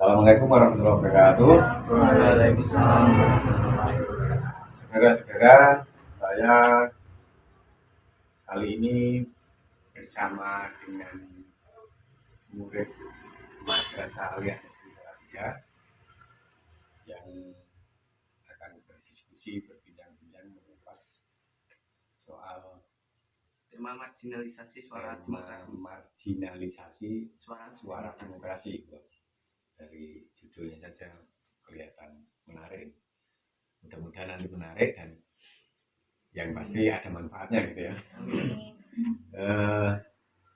Assalamualaikum warahmatullahi wabarakatuh. Waalaikumsalam. Saudara-saudara, saya kali ini bersama dengan murid Madrasah Aliyah Negeri Suraja yang akan berdiskusi, berbincang-bincang mengupas soal Tema marginalisasi suara demokrasi. Suara demokrasi. Dari judulnya saja kelihatan menarik. Mudah-mudahan nanti menarik dan yang pasti ada manfaatnya gitu ya.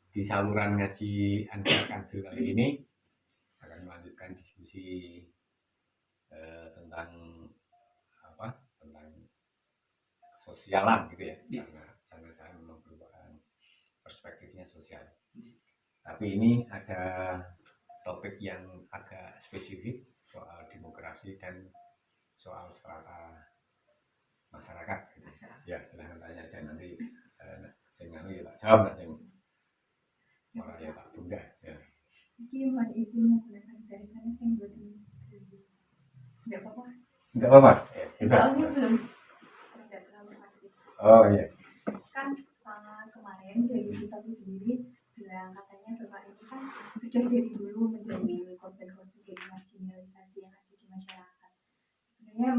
Di saluran ngaji Anjas Kadul kali ini akan melanjutkan diskusi tentang sosialan gitu ya, karena saya memang merupakan perspektifnya sosial. Tapi ini ada topik yang agak spesifik soal demokrasi dan soal strata masyarakat. Ya, silahkan tanya aja nanti. Saya ya tak jawab nanti. Malah ya tak tunda. Ya. Ini mohon izin menggunakan dari sana saya buat tidak apa-apa. Tidak apa-apa. Soalnya belum tidak terlalu pasti. Oh iya. Kan kemarin dari Susaku sendiri bilang katanya Bapak ini kan sudah dari dulu menjadi korban-korban dari marginalisasi yang ada di masyarakat. Sebenarnya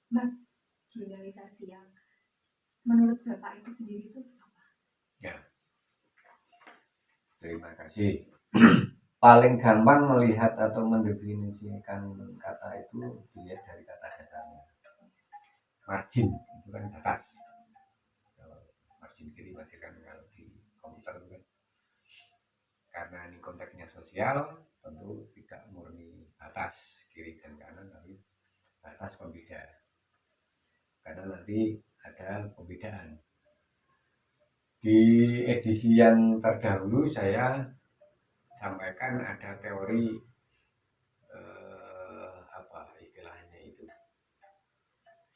marginalisasi yang menurut Bapak itu sendiri itu apa? Ya. Terima kasih. Paling gampang melihat atau mendefinisikan kata itu dilihat dari kata dasarnya. Margin itu kan batas. Margin kiri masih kan kalau di komputer itu kan. Karena ini konteksnya sosial, tentu tidak murni batas kiri dan kanan, tapi batas pembeda. Karena nanti ada pembedaan. Di edisi yang terdahulu saya sampaikan ada teori istilahnya itu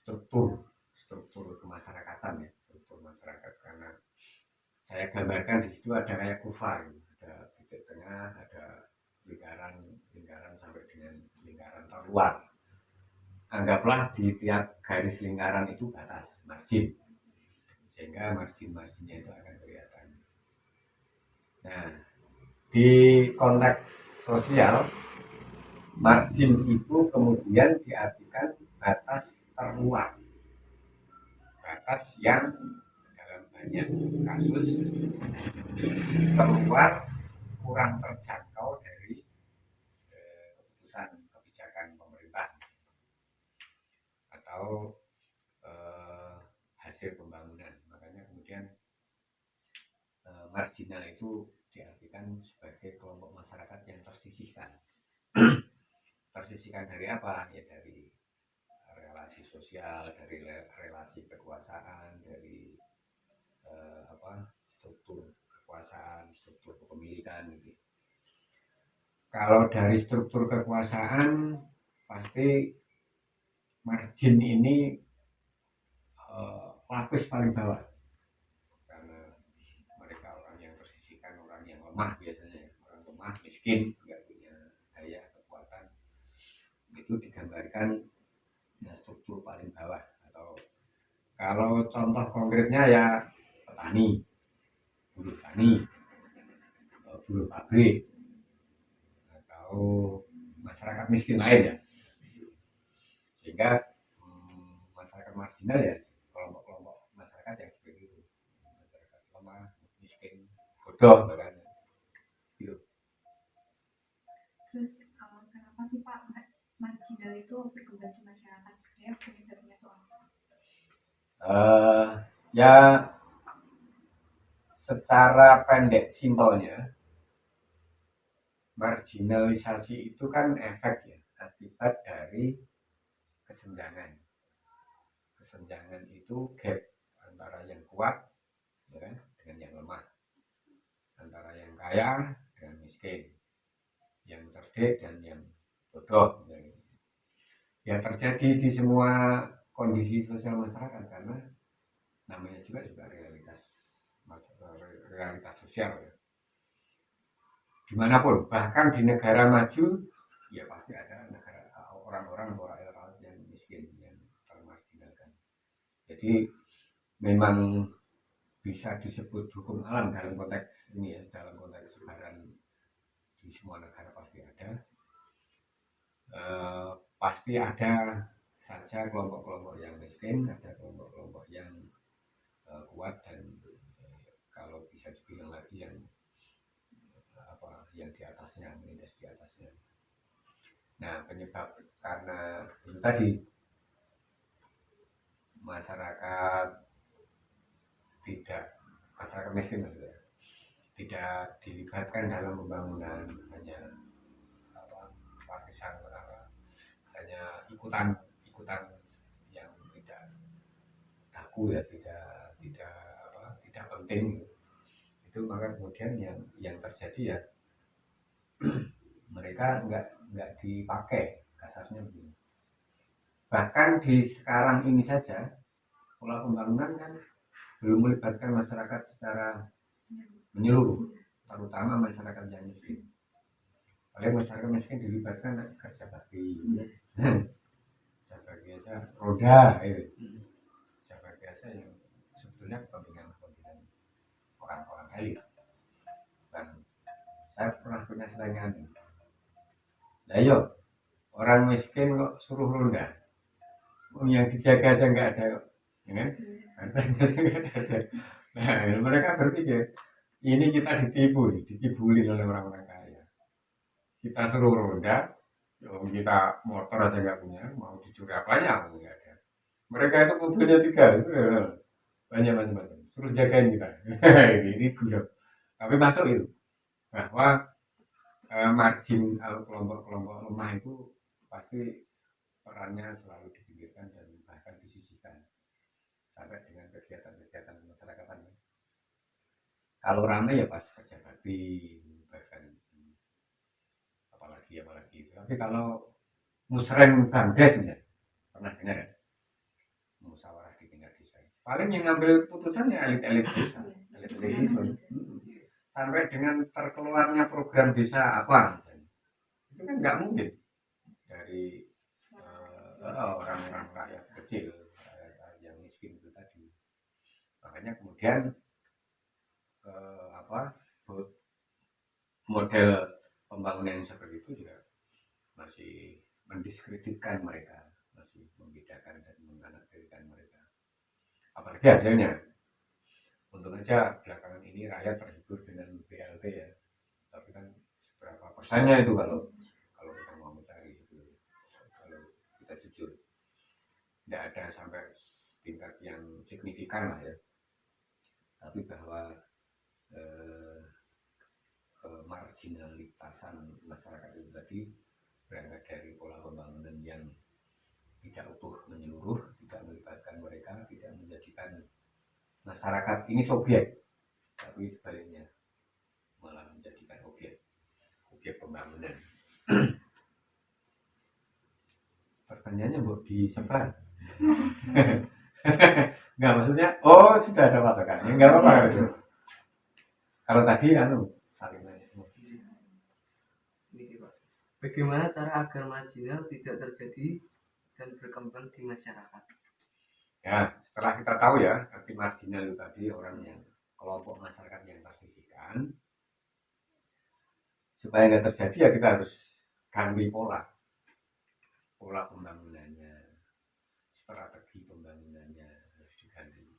struktur kemasyarakatan ya, struktur masyarakat, karena saya gambarkan di situ ada kayak kufa, ada titik tengah, ada lingkaran sampai dengan lingkaran terluar. Anggaplah di tiap garis lingkaran itu batas margin, sehingga margin-marginnya itu akan kelihatan. Nah, di konteks sosial, margin itu kemudian diartikan batas terluar, batas yang dalam banyak kasus terluar, kurang terjangkau dari keputusan kebijakan pemerintah atau hasil pembangunan. Makanya kemudian marginal itu diartikan sebagai kelompok masyarakat yang tersisihkan. Tersisihkan dari apa? Ya dari relasi sosial, dari relasi kekuasaan, dari struktur kekuasaan, struktur kepemilikan gitu. Kalau dari struktur kekuasaan pasti margin ini lapis paling bawah, karena mereka orang yang tersisihkan, orang yang lemah biasanya, orang lemah, miskin, nggak punya daya kekuatan, itu digambarkan ya, struktur paling bawah. Atau kalau contoh konkretnya ya petani, buruh tani, buruh pabrik, atau masyarakat miskin lain ya. Sehingga masyarakat marginal ya kelompok-kelompok masyarakat yang seperti itu, masyarakat lemah, miskin, bodoh bahkan gitu. Terus kenapa sih Pak marginal itu berkembang di masyarakat? Sebenarnya penyebabnya itu apa? Ya secara pendek simpelnya, marginalisasi itu kan efek ya, akibat dari kesenjangan. Kesenjangan itu gap antara yang kuat ya kan, dengan yang lemah, antara yang kaya dengan miskin, yang cerdik dan yang bodoh. Ya terjadi di semua kondisi sosial masyarakat, karena namanya juga realitas sosial ya. Dimanapun, bahkan di negara maju ya orang atau rakyat yang miskin, yang termarginalkan. Jadi memang bisa disebut hukum alam dalam konteks ini ya, dalam konteks sebaran di semua negara pasti ada. Pasti ada saja kelompok-kelompok yang miskin, ada kelompok-kelompok yang kuat, dan kalau bisa dibilang lagi yang yang di atasnya, menindas di atasnya. Nah, penyebab karena itu tadi masyarakat miskin maksudnya tidak dilibatkan dalam pembangunan, hanya partisan, hanya ikutan yang tidak kaku ya, tidak penting. Itu maka kemudian yang terjadi ya mereka nggak dipakai, kasarnya begini. Bahkan di sekarang ini saja pola pembangunan kan belum melibatkan masyarakat secara menyeluruh, terutama masyarakat yang miskin. Oleh masyarakat miskin dilibatkan kerja bakti, kerja bakti aja roda, kerja bakti aja yang sebetulnya kepentingan orang-orang elit. Dan saya pernah punya selingan, ayo orang miskin kok suruh ronda, yang dijaga aja nggak ada kok, ya kan? Nah, mereka berpikir ini kita dikibulin oleh orang-orang kaya. Kita suruh ronda, kita motor aja nggak punya, mau dicuri apanya nggak ada. Mereka itu mobilnya 3, banyak macam-macam. Suruh jagain kita. Ini gurau. Tapi masuk itu bahwa margin kelompok-kelompok lemah itu pasti perannya selalu dipikirkan dan bahkan disisihkan sampai dengan kegiatan-kegiatan masyarakatan. Kalau ramai ya pas kerja bakti, bahkan apalagi. Tapi kalau musreng bangdes ya, pernah dengar ya? Musyawarah di tingkat desa. Paling yang ngambil putusannya elit-elit desa, elit-elit itu. Sampai dengan terkeluarnya program desa apa, itu kan nggak mungkin dari orang-orang rakyat kecil, yang miskin itu tadi. Makanya kemudian model pembangunan yang seperti itu juga masih mendiskreditkan mereka, masih membedakan dan menganaktirikan mereka. Apalagi hasilnya, untung aja belakangan ini rakyat terhibur dengan BLT ya, tapi kan seberapa persennya itu kalau kita mau mencari itu, kalau kita jujur tidak ada sampai tingkat yang signifikan lah ya. Tapi bahwa marginalitasan masyarakat itu tadi berangkat dari pola pembangunan yang tidak utuh menyeluruh, tidak melibatkan mereka, tidak menjadikan masyarakat ini subjek, tapi sebaliknya malah menjadikan objek pembangunan. Pertanyaannya buat disebar. Enggak, maksudnya sudah ada patokannya, enggak apa-apa. Kalau tadi saling nanya. Bagaimana cara agar marginal tidak terjadi dan berkembang di masyarakat? Ya, setelah kita tahu ya, arti marginal itu tadi orang yang kelompok masyarakat yang tersisihkan, supaya nggak terjadi ya kita harus ganti pola pembangunannya, strategi pembangunannya harus diganti.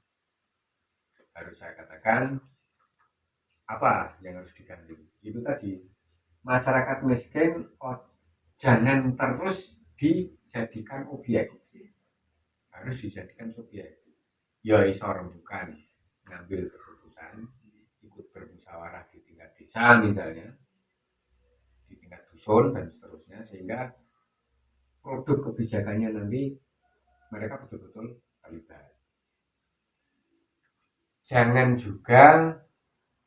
Harus saya katakan apa yang harus diganti? Itu tadi, masyarakat miskin jangan terus dijadikan objek, harus dijadikan subjek. Ya iso rembukan, ngambil keputusan, ikut bermusyawarah di tingkat desa misalnya, di tingkat dusun dan seterusnya, sehingga produk kebijakannya nanti mereka betul-betul terlibat. Jangan juga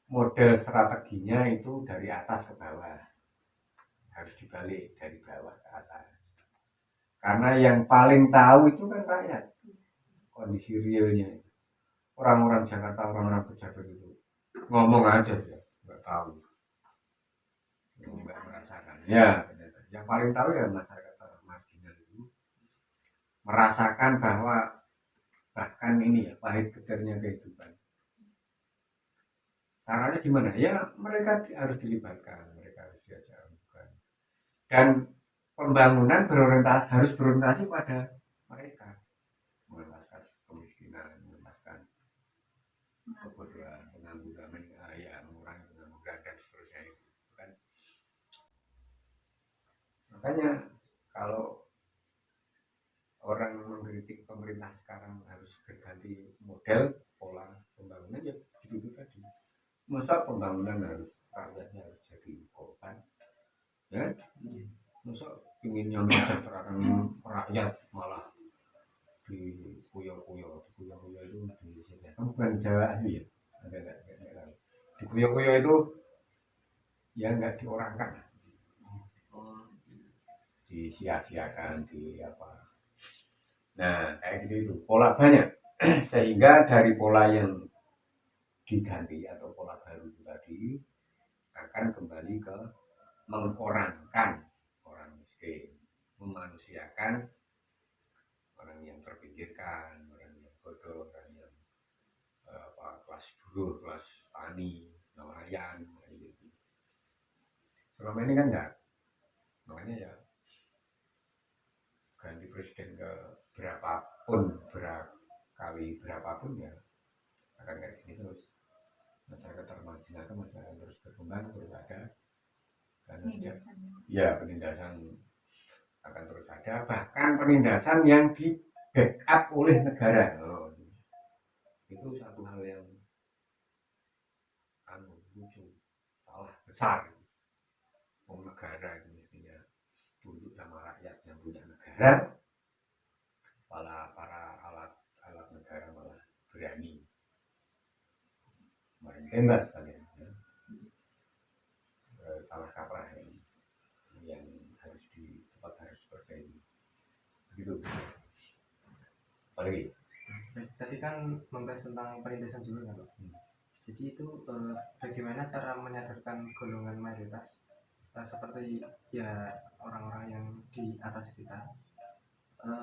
model strateginya itu dari atas ke bawah, harus dibalik dari bawah ke atas. Karena yang paling tahu itu kan rakyat, kondisi realnya. Orang-orang Jakarta, orang-orang pejabat itu ngomong aja ya, nggak tahu, nggak merasakan. Ya, yang paling tahu ya masyarakat marginal itu merasakan bahwa bahkan ini ya pahit getirnya kehidupan. Caranya gimana? Ya mereka harus dilibatkan, mereka harus diajar. Dan pembangunan harus berorientasi pada mereka, mengentaskan kemiskinan, mengentaskan kebodohan, pengangguran, ya mengurangi pengangguran dan seterusnya itu kan. Makanya kalau orang mengkritik pemerintah sekarang harus berganti model pola pembangunan, ya gitu tadi. Masa pembangunan rakyatnya harus jadi korban, ya? Masa ingin yang mesejahterakan rakyat malah dikuyo-kuyo itu kan bukan Jawa asli ya, ada nggak dikuyo-kuyo itu ya nggak diorangkan, disia-siakan, di apa. Nah kayak gitu itu pola banyak sehingga dari pola yang diganti atau pola baru tadi akan kembali ke mengorangkan orang miskin, memanusiakan orang yang terpinggirkan, orang yang bodoh, orang yang kelas buruh, kelas tani, nelayan, gitu. Selama ini kan enggak, makanya ya ganti presiden ke berapapun ya akan kayak gini terus. Masyarakat termarginalkan, masyarakat terus berkembang, terus ada, karena ya penindasan akan terus ada, bahkan penindasan yang di backup oleh negara. Itu satu hal yang lucu, salah besar. Negara itu mestinya tunduk sama rakyat yang punya negara, para alat negara malah berani main tembak sekalian, ya. Salah kaprah yang harus diperbaiki. Begitu. Apalagi? Tadi kan membahas tentang penindasan juga kan, Pak. Jadi itu bagaimana cara menyadarkan golongan mayoritas seperti ya orang-orang yang di atas kita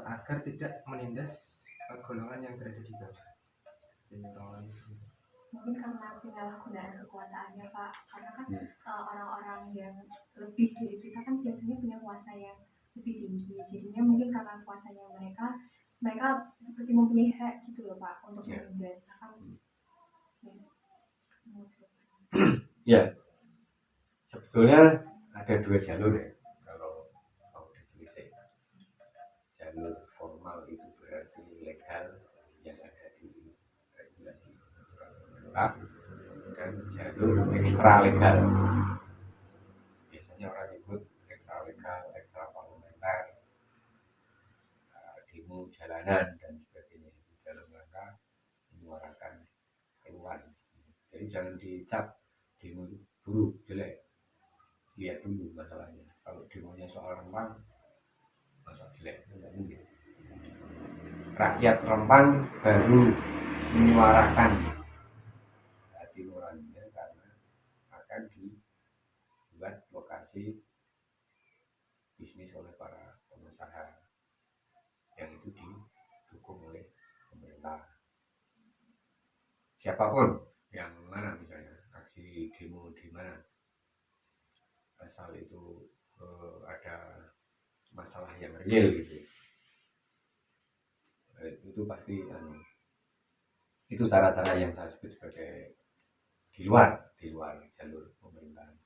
agar tidak menindas golongan yang berada di bawah. Seperti orang-orang itu. Mungkin karena penyalahgunaan kekuasaannya Pak, karena kan orang-orang yang lebih dari kita kan biasanya punya kuasa yang lebih tinggi, jadinya mungkin karena kuasanya mereka seperti mempunyai hak gitu loh Pak untuk menindas. Ya, sebetulnya ada dua jalur ya kalau mau ditelisik. Jalur formal itu berarti legal yang ada di regulasi pemerintah, dan jalur ekstra legal. Biasanya orang nyebut ekstra legal, ekstra parlementer, demo jalanan dan sebagainya, dalam rangka menyuarakan keluhan. Jadi jangan dicap demo itu buruk, jelek. Lihat dulu masalahnya. Kalau demonya soal Rempang, masa jelek, tidak mungkin. Rakyat Rempang baru menyuarakan hati nuraninya karena akan dibuat lokasi bisnis oleh para pengusaha yang itu didukung oleh pemerintah. Siapapun yang mana misalnya aksi demo di mana, asal itu ada masalah yang real gitu, itu pasti itu cara-cara yang saya sebut sebagai di luar jalur pemerintahan.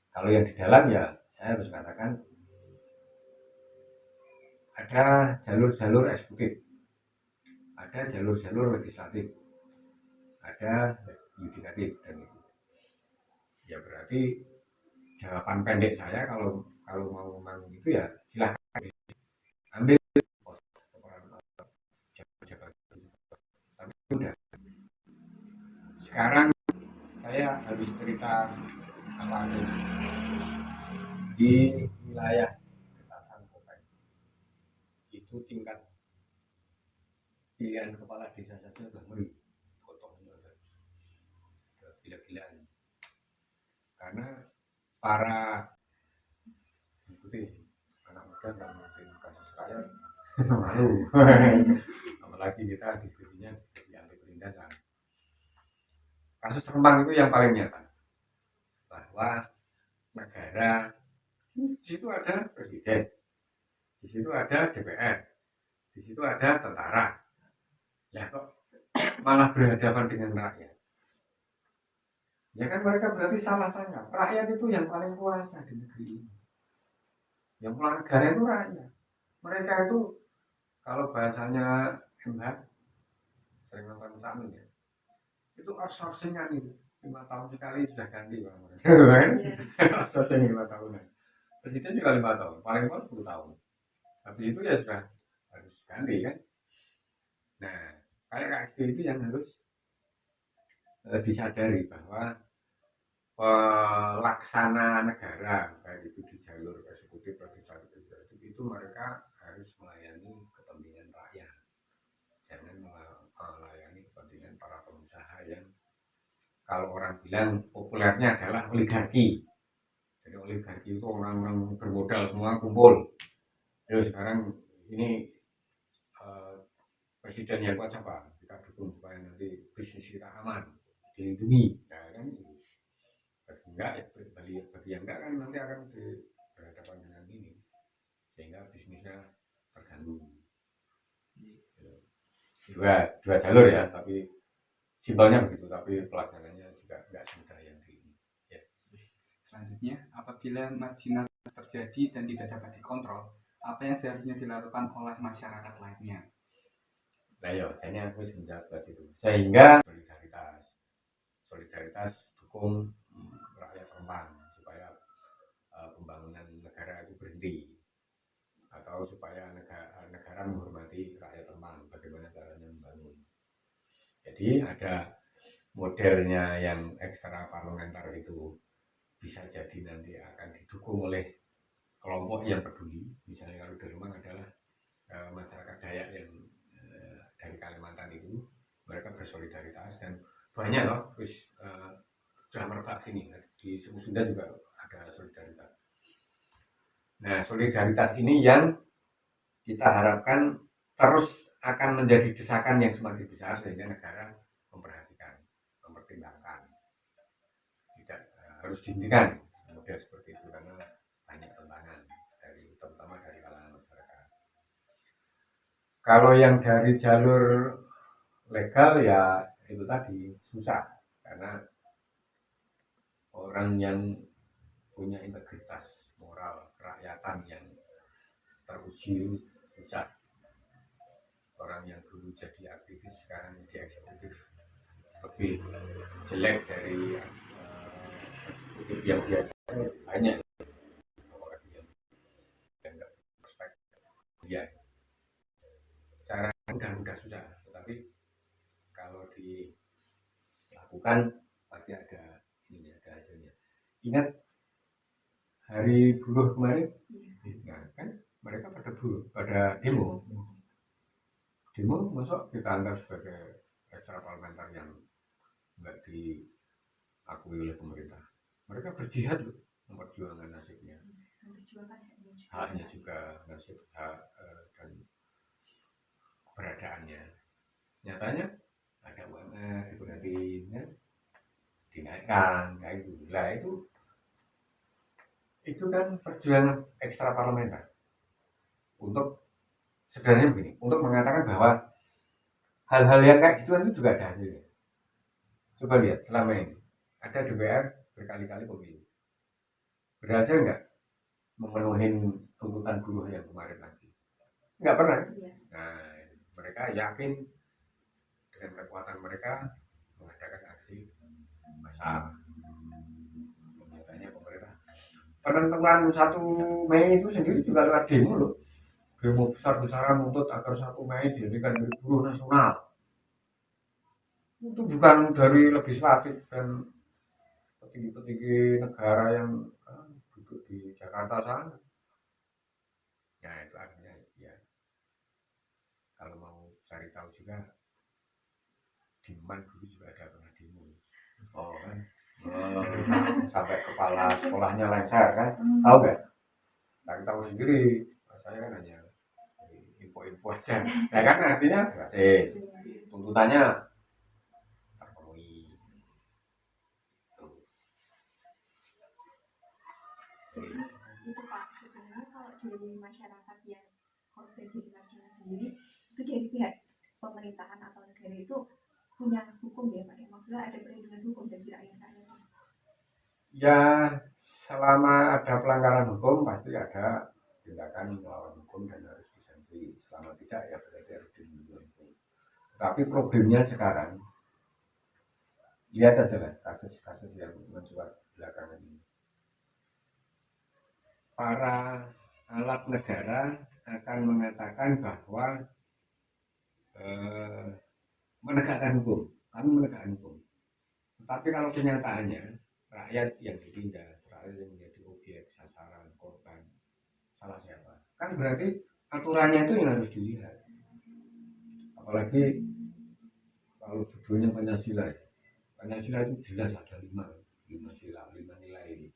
Kalau yang di dalam ya saya harus katakan ada jalur-jalur eksekutif, ada jalur-jalur legislatif, ada yudikatif, dan itu ya berarti jawaban pendek saya kalau mau memang itu ya silahkan ambil jabat-jabat. Tapi udah sekarang saya habis cerita apa di wilayah Ketasan Kota itu tingkat pilihan kepala desa saja udah ngeri, potongnya udah gila-gilaan karena para ikuti anak muda nggak mungkin kasus rakyat malu. Apalagi kita diskusinya diskusi anti penindasan. Kasus Rempang itu yang paling nyata bahwa negara di situ ada presiden, di situ ada DPR, di situ ada tentara. Ya kok malah berhadapan dengan rakyat? Ya kan mereka berarti salah tangkap. Rakyat itu yang paling kuasa di negeri ini. Yang pulang negara itu rakyat. Mereka itu kalau bahasanya MH sering nonton Camin ya, itu outsourcingan itu 5 tahun sekali sudah ganti Pak. Outsourcing 5 tahunan. Presiden juga 5 tahun, paling paling 10 tahun. Tapi itu ya sudah harus ganti kan. Nah, kayak itu yang harus disadari bahwa pelaksana negara baik itu di jalur eksekutif legislatif itu mereka harus melayani kepentingan rakyat, jangan melayani kepentingan para pengusaha yang kalau orang bilang populernya adalah oligarki. Jadi oligarki itu orang-orang bermodal semua kumpul. Terus sekarang ini presiden yang kuat siapa? Kita dukung supaya nanti bisnis kita aman, dilindungi. Nah, kan enggak, bagi yang enggak kan nanti akan berhadapan dengan ini sehingga bisnisnya terganggu. Dua jalur ya, tapi simpelnya begitu, tapi pelaksananya juga enggak semudah yang ini. Ya. Selanjutnya, apabila marginal terjadi dan tidak dapat dikontrol, apa yang seharusnya dilakukan oleh masyarakat lainnya? Nah ya, jadi aku menjawab ke situ. Sehingga solidaritas dukung rakyat Rempang supaya pembangunan negara itu berhenti, atau supaya negara menghormati rakyat Rempang. Bagaimana caranya membangun? Jadi ada modelnya yang ekstra parlementer itu bisa jadi nanti akan didukung oleh kelompok yang peduli. Misalnya kalau di Rempang adalah masyarakat Dayak yang dari Kalimantan itu, mereka bersolidaritas dan banyak loh, sudah merebak sini di suku Sunda juga ada solidaritas. Nah, solidaritas ini yang kita harapkan terus akan menjadi desakan yang semakin besar sehingga negara memperhatikan, mempertimbangkan, tidak harus dihentikan model seperti itu karena banyak tantangan terutama dari kalangan masyarakat. Kalau yang dari jalur legal ya itu tadi susah karena orang yang punya integritas moral kerakyatan yang teruji susah. Orang yang dulu jadi aktivis sekarang jadi eksekutif lebih jelek dari eksekutif yang biasa banyak orang yang tidak perspektif ya. Cara mudah susah, tetapi kalau dilakukan pasti ada ini, ada hasilnya. Ingat hari buruh kemarin, nah, kan mereka pada demo, masuk kita anggap sebagai ekstra parlementer yang nggak diakui oleh pemerintah. Mereka berjihad loh, memperjuangkan nasibnya, haknya juga, nasib hak dan keberadaannya. Nyatanya ada UMR dikurangi, dinaikkan, kayak itu. Lah itu kan perjuangan ekstra parlementer untuk sebenarnya begini, untuk mengatakan bahwa hal-hal yang kayak gitu itu juga ada hasilnya. Coba lihat selama ini ada DPR berkali-kali pemilu, berhasil nggak memenuhi tuntutan buruh yang kemarin lagi? Nggak pernah. Nah, mereka yakin dengan kekuatan mereka mengadakan aksi massal. Nyatanya pemerintah penentuan 1 Mei itu sendiri juga lewat demo loh. Demo besar-besaran untuk agar 1 Mei dijadikan hari buruh nasional. Itu bukan dari legislatif dan petinggi-petinggi negara yang duduk di Jakarta sana. Nah itu artinya ya, kalau mau cari tahu juga di Man dulu juga ada pernah demo. Oh kan, sampai kepala sekolahnya lengser kan, tahu nggak? Cari tahu sendiri, saya kan hanya info info-info aja. Nah kan artinya berhasil, tuntutannya terpenuhi. Jadi itu Pak, sebenarnya kalau dari masyarakat yang korban dari marginal sendiri itu dari pihak pemerintahan atau negara itu punya hukum ya Pak ya, maksudnya ada perlindungan hukum bagi rakyat-rakyat. Ya selama ada pelanggaran hukum pasti ada tindakan melawan hukum dan harus disanksi. Selama tidak ya berarti harus dilindungi hukum. Tapi problemnya sekarang lihat aja lah kasus-kasus yang mencuat belakangan ini. Para alat negara akan mengatakan bahwa menegakkan hukum, kami menegakkan hukum. Tapi kalau kenyataannya rakyat yang ditindas, rakyat yang menjadi objek, sasaran, korban, salah siapa? Kan berarti aturannya itu yang harus dilihat. Apalagi kalau judulnya Pancasila, Pancasila itu jelas ada lima sila, 5 nilai ini.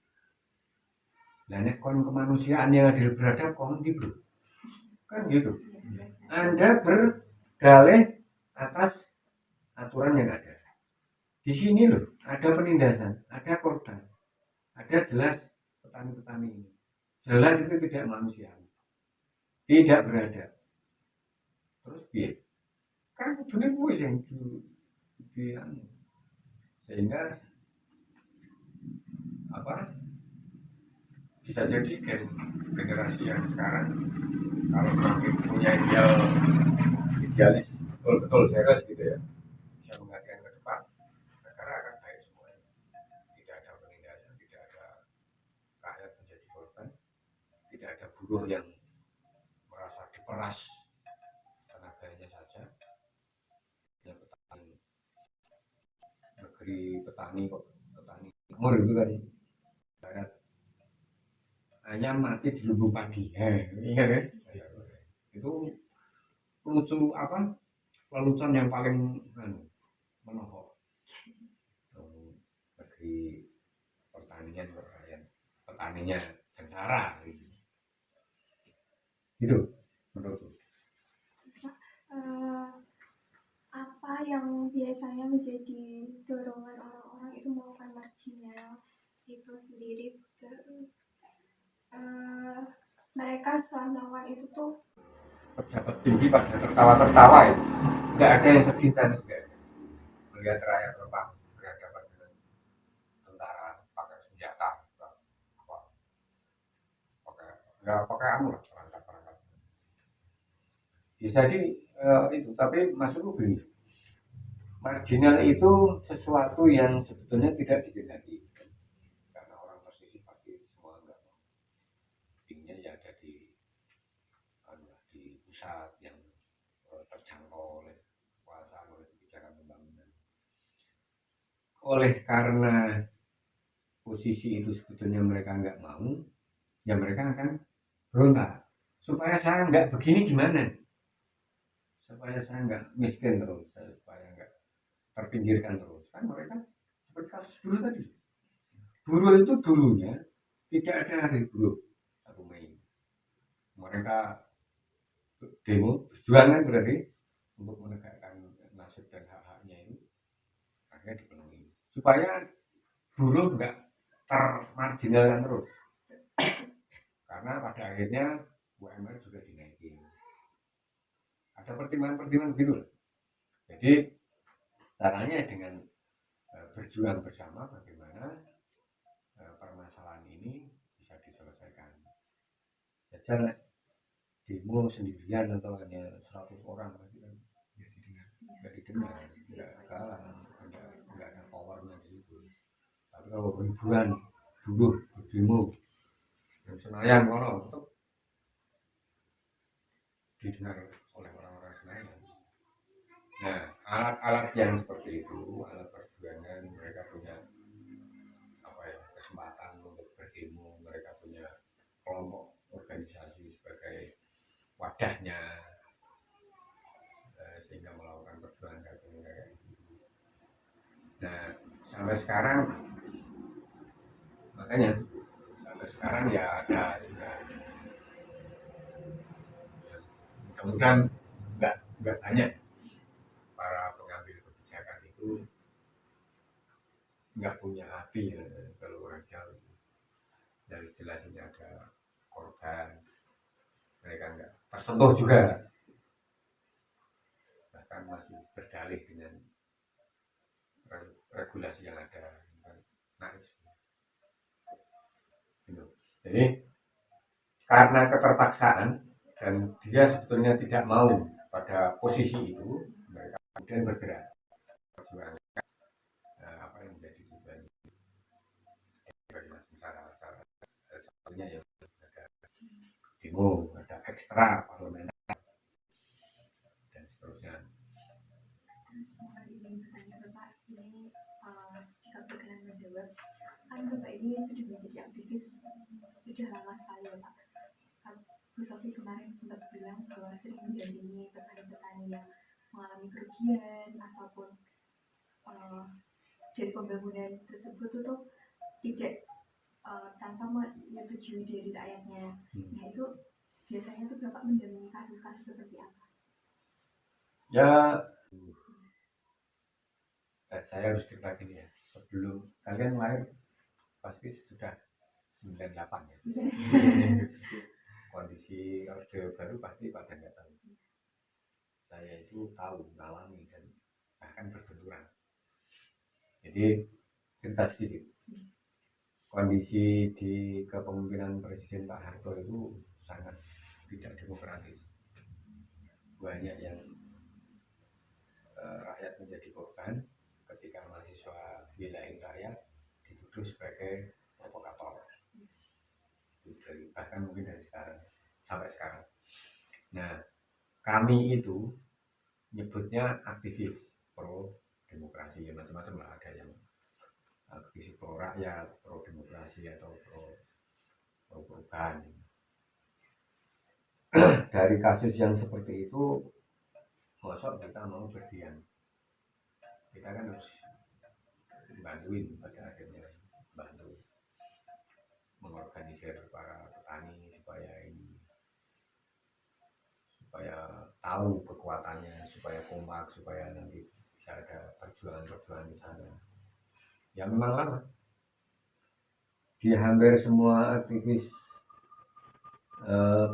Nah, kon kemanusiaan yang adil beradab kon gitu, kan gitu. Anda berdalih atas aturan yang ada. Di sini loh, ada penindasan, ada korban, ada jelas petani-petani ini. Jelas itu tidak manusiawi, tidak beradab. Terus biar kan dunia gue yang sehingga apa bisa jadi generasi yang sekarang kalau semakin punya idealis betul serius gitu ya, bisa mengatakan ke depan negara akan baik semuanya, tidak ada penindasan, tidak ada rakyat menjadi korban, tidak ada buruh yang merasa diperas tenaganya saja. Ya petani negeri petani kok, petani timur itu kan barat ayam mati di lubung padi, ingat kan? Itu lucu apa? Lelucon yang paling menohok. Negeri pertanian rakyat, petaninya sengsara gitu. Itu menurutku. Apa yang biasanya menjadi dorongan orang-orang itu melakukan marginal itu sendiri, terus mereka setelah melakukan itu tuh Pejabat tinggi pada tertawa-tertawa ya, nggak ada yang sedih dan melihat rakyat lemah berhadapan dengan tentara pakai senjata, pakai anu lah perangkat. Jadi itu, tapi maksudku begini, marginal itu sesuatu yang sebetulnya tidak dikehendaki karena orang tersisih pasti semua enggak mau. Intinya ya ada di pusat yang terjangkau oleh kekuasaan, oleh kebijakan pembangunan. Oleh karena posisi itu sebetulnya mereka enggak mau, ya mereka akan berontak. Supaya saya enggak begini gimana? Supaya saya enggak miskin terus, supaya enggak terpinggirkan terus. Kan mereka seperti kasus buruh tadi. Buruh itu dulunya tidak ada hari buruh 1 Mei. Mereka demo berjuang kan berarti untuk menegakkan nasib dan hak-haknya ini akhirnya dipenuhi. Supaya buruh enggak termarginalkan terus. Karena pada akhirnya UMR juga dinaikin. Ada pertimbangan-pertimbangan begitu. Jadi caranya dengan berjuang bersama bagaimana permasalahan ini bisa diselesaikan. Jajar demo sendirian atau hanya 100 orang lagi kan nggak didengar, nggak kalah, nggak ada powernya di situ. Tapi kalau ribuan buruh berdemo yang Senayan kalau tetap didengar oleh orang-orang Senayan. Nah, alat-alat yang seperti itu, alat perjuangan, mereka punya kesempatan untuk berdemo, mereka punya kelompok organisasi sebagai wadahnya, sehingga melakukan perjuangan kayak gitu. Nah, sampai sekarang makanya sampai sekarang ya ada juga kemudian nggak banyak para pengambil kebijakan itu nggak punya hati ya, kalau orang Jawa dari jelas ini ada korban, mereka nggak tersentuh juga, bahkan masih berdalih dengan regulasi yang ada. Nah, gitu. Jadi karena keterpaksaan dan dia sebetulnya tidak mau pada posisi itu, mereka kemudian bergerak perjuangan apa yang menjadi tujuan cara satunya ya ada demo, ada ekstra parlemen dan seterusnya. Terus mohon izin bertanya Bapak, ini jika berkenan menjawab, kan Bapak ini sudah menjadi aktivis sudah lama sekali ya Pak. Bu Sofi kemarin sempat bilang bahwa sering mendampingi petani-petani yang mengalami kerugian ataupun dari pembangunan tersebut itu tidak tanpa menyetujui dari rakyatnya. Nah itu biasanya tuh Bapak mendampingi kasus-kasus seperti apa? Ya, saya harus cerita gini ya, sebelum kalian lahir pasti sudah 98 ya. Kondisi Orde Baru pasti pada nggak tahu. Saya itu tahu, mengalami dan bahkan berbenturan. Jadi cerita sedikit. Kondisi di kepemimpinan Presiden Pak Harto itu sangat tidak demokratis. Banyak yang rakyat menjadi korban ketika mahasiswa wilayah rakyat dituduh sebagai provokator. Bahkan mungkin dari sekarang sampai sekarang. Nah, kami itu nyebutnya aktivis pro demokrasi, ya macam-macam lah, ada yang aktivis pro rakyat, pro demokrasi atau pro perubahan. Dari kasus yang seperti itu, masa kita mau berdiam? Kita kan harus bantuin, pada akhirnya bantu mengorganisir para petani supaya tahu kekuatannya, supaya kompak, supaya nanti bisa ada perjuangan di sana. Ya memang lama. Di hampir semua aktivis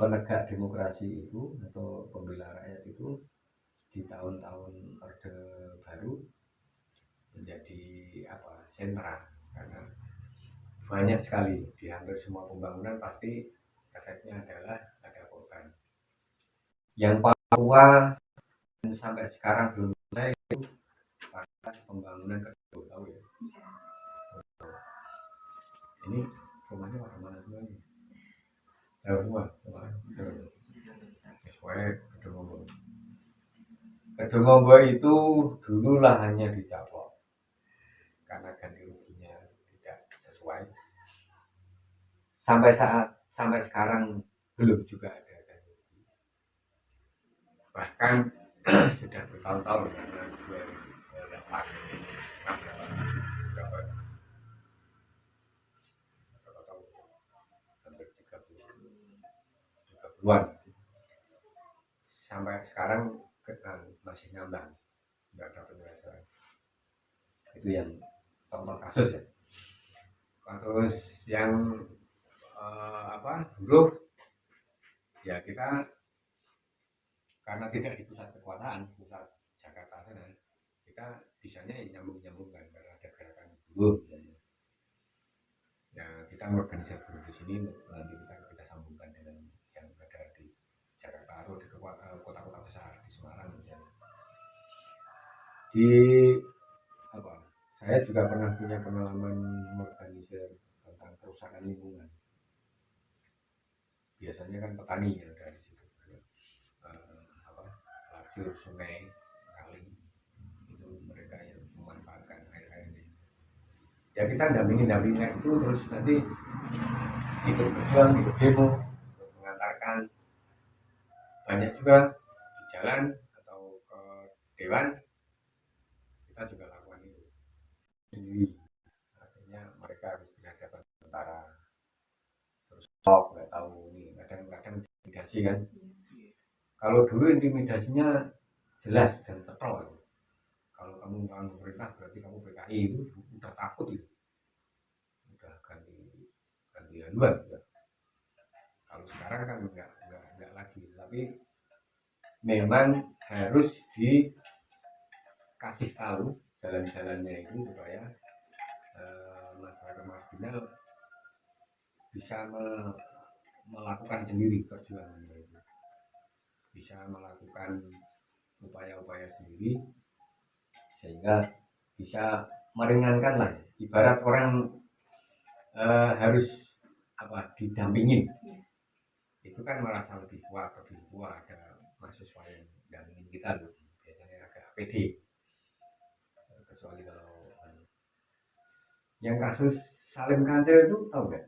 penegak demokrasi itu atau pembela rakyat itu di tahun-tahun Orde Baru menjadi sentra, karena banyak sekali di hampir semua pembangunan pasti efeknya adalah ada korban. Yang Papua sampai sekarang belum selesai itu karena pembangunan kedua, tahu ya. Ini rumahnya mana semua ini? Jauh semua, Kedungombo itu dulu lahannya dicapok karena ganti ruginya tidak sesuai. Sampai sekarang belum juga ada ganti rugi. Bahkan sudah bertahun-tahun karena 2008 berapa tahun, hampir 30-an. Sampai sekarang masih ngambang, nggak ada penyelesaian. Itu yang contoh kasus ya. Terus yang buruh ya, kita karena tidak di pusat kekuasaan, pusat Jakarta sana, kita bisanya nyambung-nyambungkan karena ada gerakan buruh misalnya. Ya kita mengorganisir buruh di sini, nanti kita sambungkan dengan yang ada di Jakarta atau di kota-kota besar di Semarang misalnya. Saya juga pernah punya pengalaman mengorganisir tentang kerusakan lingkungan. Biasanya kan petani yang ada di situ, lajur sungai, kali itu mereka yang memanfaatkan air-airnya. Ya kita dampingin itu, terus nanti ikut berjuang, ikut demo, mengantarkan. Banyak juga di jalan atau ke dewan kita juga lakukan itu sendiri. Artinya mereka harus berhadapan tentara, terus nggak tahu ini kadang-kadang intimidasi kan. Kalau dulu intimidasinya jelas dan cetrol. Kalau kamu melawan pemerintah berarti kamu PKI, itu udah takut itu, udah ganti haluan. Kalau sekarang kan enggak lagi, tapi memang harus dikasih tahu jalan-jalannya itu supaya masyarakat marginal bisa melakukan sendiri perjuangannya itu, bisa melakukan upaya-upaya sendiri sehingga bisa meringankan lah. Ibarat orang harus didampingin, itu kan merasa lebih kuat, ada mahasiswa yang dampingin kita tuh biasanya agak pede. Kecuali kalau yang kasus Salim Kancil itu tahu nggak?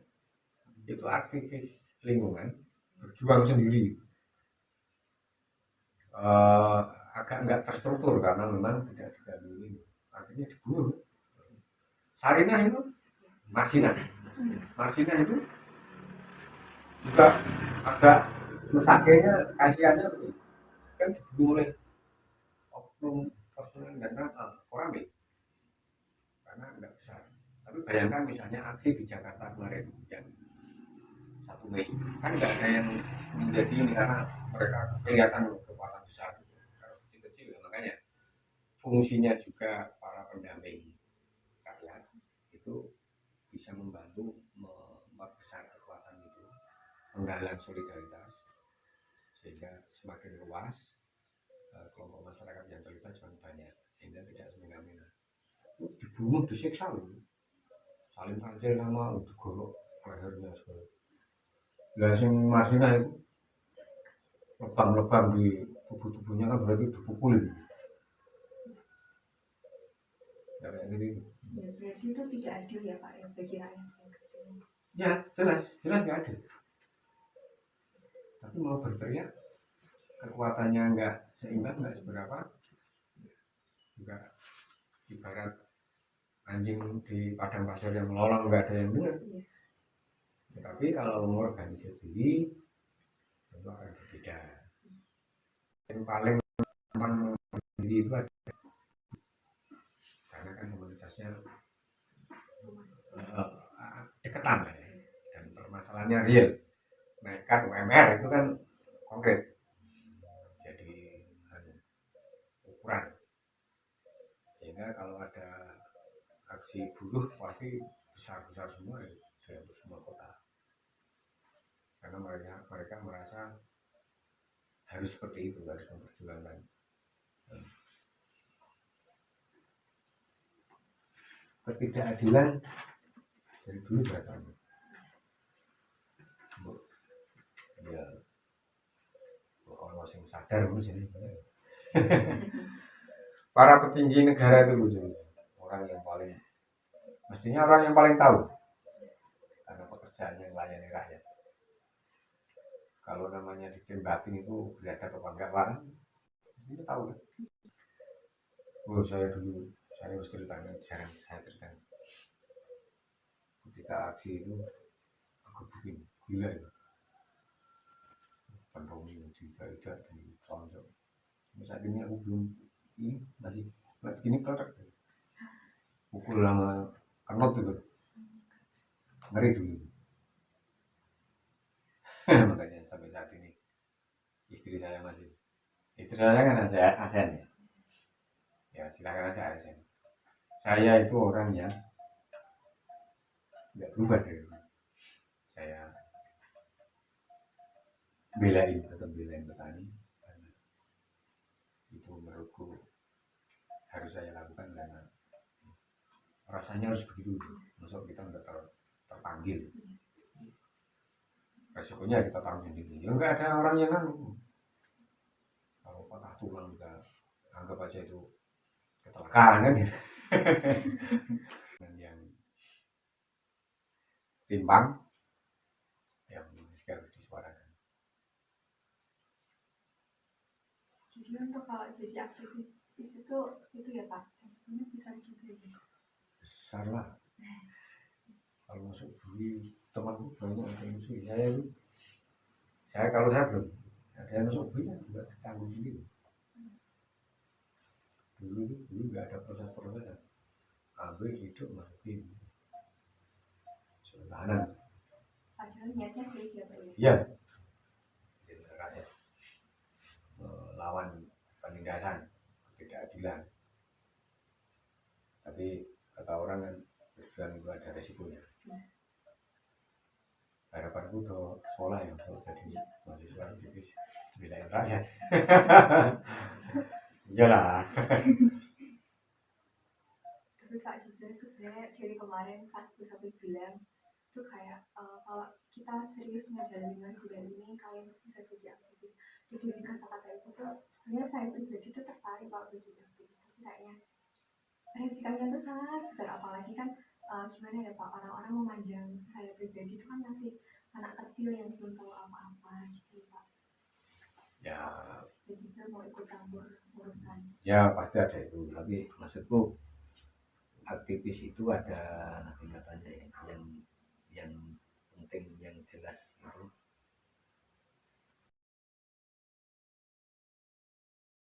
Itu aktivis lingkungan berjuang sendiri, agak nggak terstruktur karena memang tidak didampingi, akhirnya dibunuh. Sarinah itu Marsina itu juga agak mesakenya, kasihannya kan dibunuh oleh oknum personel dan orang karena nggak bisa. Tapi bayangkan misalnya aksi di Jakarta kemarin yang 1 Mei, kan nggak ada yang menjadi ini karena mereka kelihatan kekuatan besar. Kalau kecil-kecil makanya fungsinya juga para pendamping rakyat itu bisa membantu membesar kekuatan itu, menggalang solidaritas sehingga semakin luas kelompok masyarakat yang terlibat semakin banyak, sehingga tidak semena-mena. Dibunuh, disiksa loh. Saling Kancil sama digorok lehernya segala. Lah sing Marsina itu lebam-lebam di tubuhnya kan berarti dipukul. Ya kayak gitu. Ya, berarti itu tidak adil ya Pak ya bagi rakyat yang kecil. Ya jelas nggak adil. Tapi mau berteriak kekuatannya nggak seimbang, nggak seberapa, juga ibarat anjing di padang pasir yang melolong nggak ada yang dengar. Iya. Tetapi kalau mengorganisir diri tentu akan berbeda. Yang paling gampang diri itu ada, karena kan komunitasnya deketan ya, dan permasalahannya real. Naikkan UMR itu kan konkret, jadi ukuran. Sehingga kalau ada aksi buruh pasti besar-besar semua ya, dari semua kota. Karena mereka merasa harus seperti itu, harus memperjuangkan. Ketidakadilan dari dulu berasanya. Ya, orang yang sadar jadi para petinggi negara itu lucu, orang yang paling tahu, karena pekerjaannya melayani rakyat. Kalau namanya ditembakin itu beradab apa enggak Pak? Itu tahu kan? Saya harus ceritakan, jarang saya ceritakan. Ketika aksi itu aku bikin gila itu, penromi juga di tonjok. Saat ini aku belum masih gini produk, pukul lama kenot itu, ngeri dulu. Makanya sampai saat ini istri saya kan ASN ya. Ya silakan aja ASN. Saya itu orang yang nggak berubah dari dulu. Saya tetap belain petani, karena itu menurutku harus saya lakukan karena rasanya harus begitu. Masuk kita nggak terpanggil, resikonya kita tahu sendiri. Ya nggak ada orang yang kalau patah tulang kita anggap aja itu kecelakaan kan gitu. Dan yang timbang yang harus disuarakan. Jadi untuk kalau jadi aktivis itu ya Pak, resikonya besar juga ya. Besar lah. Kalau masuk bui temanku banyak ada musuh. Saya kalau saya belum ada yang masuk BIN juga ditanggung sendiri. Dulu nggak ada proses-proses ambil hidup masuk BIN sederhana. Padahal niatnya baik ya Pak ya. Iya, jadi rakyat melawan penindasan ketidakadilan, tapi kata orang kan berjuang itu ada resikonya. Harapanku udah sekolah ya, kalau jadi mahasiswa jadi belain rakyat. Iyalah. Tapi Kak jujur sebenarnya dari kemarin Kak sampai bilang itu kayak kalau kita serius ngejalanin marginal ini kalian bisa jadi aktivis. Jadi dari kata-kata itu tuh sebenarnya saya pribadi tuh tertarik kalau bisa jadi aktivis, tapi kayaknya resikonya tuh sangat besar, apalagi kan gimana ya Pak, orang-orang memandang saya pribadi itu kan masih anak kecil yang belum tahu apa-apa gitu Pak. Ya, Jadi kita mau ikut campur urusan. ya pasti ada itu. Tapi maksudku aktivis itu ada tingkatannya ya. Yang penting yang jelas